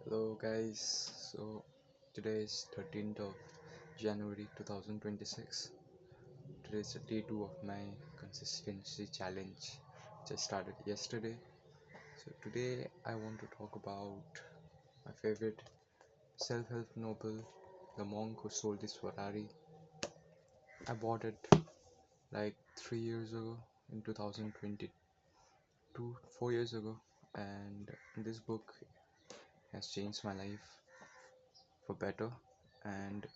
Hello guys, so today is 13th of January 2026. Today is the day 2 of my consistency challenge which I started yesterday. So today I want to talk about my favorite self-help novel, The Monk Who Sold His Ferrari. I bought it like 3 years ago in 2022, 4 years ago, and this book has changed my life for better. And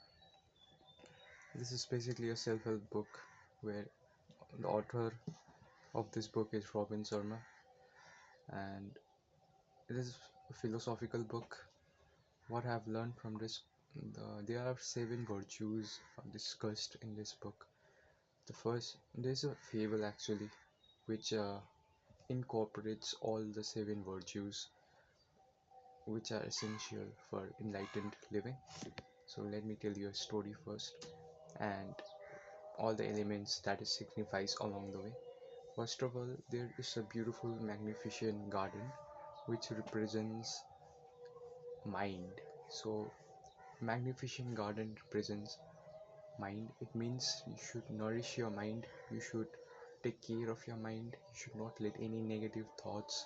this is basically a self-help book where the author of this book is Robin Sharma, and it is a philosophical book. What I've learned from this, there are 7 virtues discussed in this book. The first, there's a fable actually, which incorporates all the 7 virtues, which are essential for enlightened living. So let me tell you a story first, and all the elements that it signifies along the way. First of all, there is a beautiful, magnificent garden which represents mind. So, magnificent garden represents mind. It means you should nourish your mind, you should take care of your mind, you should not let any negative thoughts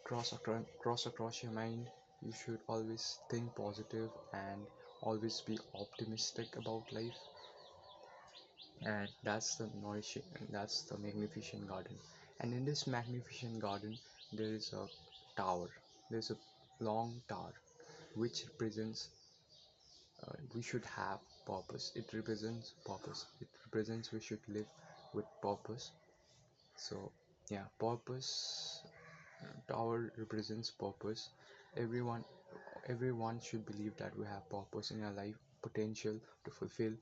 cross across your mind. You should always think positive and always be optimistic about life. And that's the nourishing, that's the magnificent garden. And in this magnificent garden there is a tower, there's a long tower which represents we should have purpose. It represents purpose, it represents we should live with purpose. So yeah, purpose, tower represents purpose. Everyone everyone should believe that we have purpose in our life, potential to fulfill,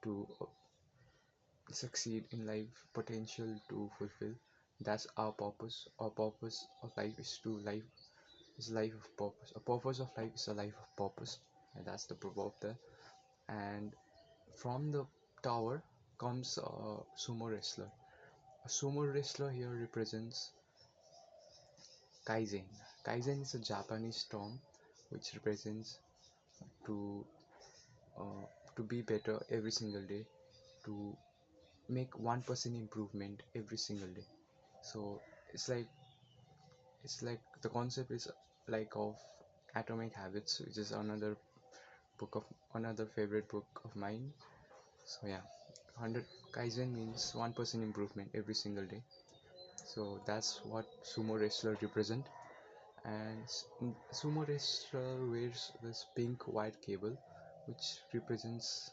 to succeed in life, potential to fulfill. That's our purpose. Our purpose of life is to life is life of purpose. A purpose of life is a life of purpose, and that's the proverb there. And from the tower comes a sumo wrestler. A sumo wrestler here represents kaizen. Kaizen is a Japanese term which represents to uh, to be better every single day, to make 1% improvement every single day. So it's like the concept is like of Atomic Habits, which is another favorite book of mine. So yeah, 100 Kaizen means 1% improvement every single day. So that's what sumo wrestler represent. And sumo wrestler wears this pink white cable, which represents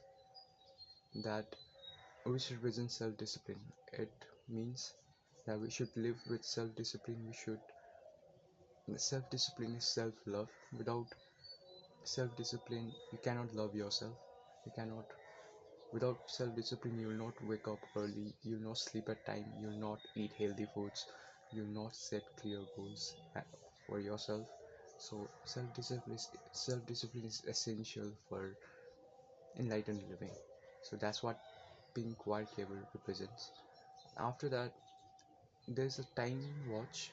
that which represents self-discipline. It means that we should live with self-discipline. We should Self-discipline is self-love. Without self-discipline, you cannot love yourself. You cannot. Without self-discipline, you will not wake up early. You will not sleep at time. You will not eat healthy foods. You will not set clear goals for yourself. So self-discipline is essential for enlightened living. So that's what pink white cable represents. After that, there's a time watch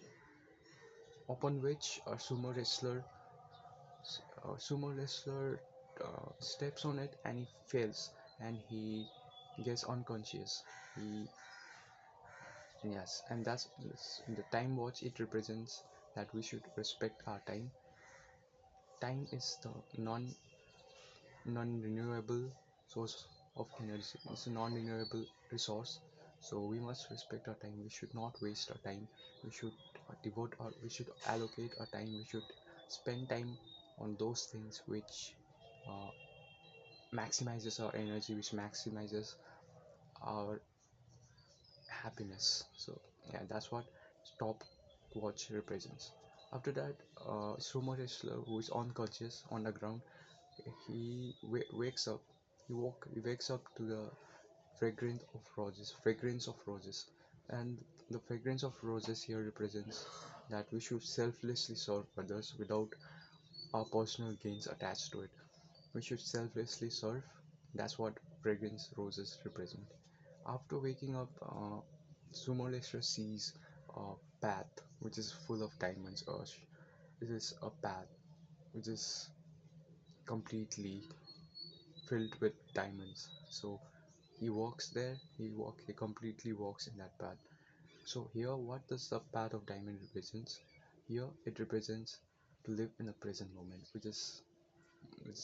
upon which a sumo wrestler steps on it and he fails and he gets unconscious. He Yes, and that's the time watch. It represents that we should respect our time. Time is the non-renewable source of energy. It's a non-renewable resource, so we must respect our time. We should not waste our time. We should allocate our time. We should spend time on those things which uh, maximizes our energy, which maximizes our happiness. So yeah, that's what stopwatch represents. After that, sumo wrestler who is unconscious on the ground, wakes up. He wakes up to the fragrance of roses, and the fragrance of roses here represents that we should selflessly serve others without our personal gains attached to it. We should selflessly serve. That's what fragrance roses represent. After waking up, Sumo Lester sees a path which is full of diamonds. is a path which is completely filled with diamonds. So he walks there, he completely walks in that path. So here, what does the path of diamond represents? Here it represents to live in the present moment, which is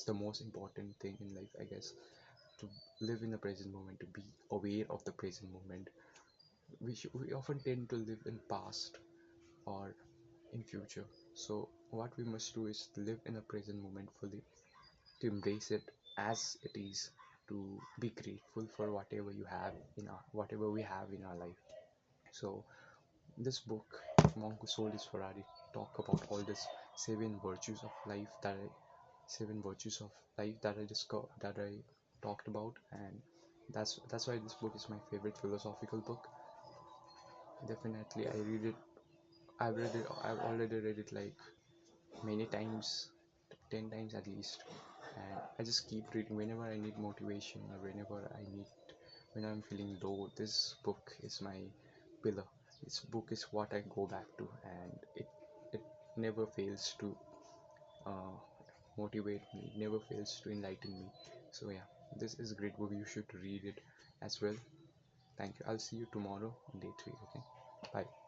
the most important thing in life, I guess. To live in the present moment, to be aware of the present moment. We often tend to live in past or in future. So what we must do is to live in the present moment fully, to embrace it as it is, to be grateful for whatever we have in our life. So this book, Monk Who Sold His Ferrari, talk about all this seven virtues of life that I talked about, and that's why this book is my favorite philosophical book. Definitely, I read it. I've already read it like many times, 10 times at least, and I just keep reading whenever I need motivation or when I'm feeling low. This book is my pillar. This book is what I go back to, and it never fails to uh, motivate me. It never fails to enlighten me. So yeah, this is a great book. You should read it as well. Thank you. I'll see you tomorrow on day 3. Okay. Bye.